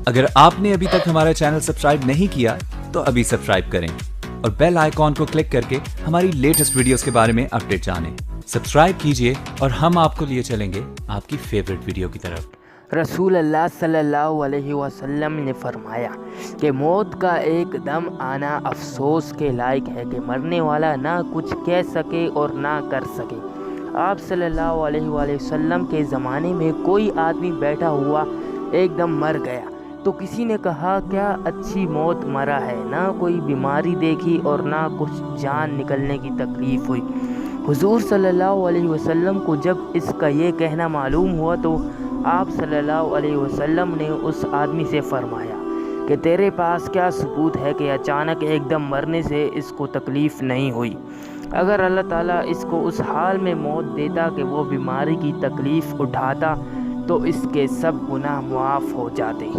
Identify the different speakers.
Speaker 1: اگر آپ نے ابھی تک ہمارا چینل سبسکرائب نہیں کیا تو ابھی سبسکرائب کریں اور بیل آئیکن کو کلک کر کے ہماری لیٹسٹ ویڈیوز کے بارے میں اپڈیٹ جانیں۔ سبسکرائب کیجئے اور ہم آپ کو لیے چلیں گے آپ کی فیورٹ ویڈیو کی طرف۔
Speaker 2: رسول اللہ صلی اللہ علیہ وسلم نے فرمایا کہ موت کا ایک دم آنا افسوس کے لائق ہے کہ مرنے والا نہ کچھ کہہ سکے اور نہ کر سکے۔ آپ صلی اللہ علیہ وآلہ وسلم کے زمانے میں کوئی آدمی بیٹھا ہوا ایک دم مر گیا تو کسی نے کہا کیا اچھی موت مرا ہے، نہ کوئی بیماری دیکھی اور نہ کچھ جان نکلنے کی تکلیف ہوئی۔ حضور صلی اللہ علیہ وسلم کو جب اس کا یہ کہنا معلوم ہوا تو آپ صلی اللہ علیہ وسلم نے اس آدمی سے فرمایا کہ تیرے پاس کیا ثبوت ہے کہ اچانک ایک دم مرنے سے اس کو تکلیف نہیں ہوئی؟ اگر اللہ تعالیٰ اس کو اس حال میں موت دیتا کہ وہ بیماری کی تکلیف اٹھاتا تو اس کے سب گناہ معاف ہو جاتے۔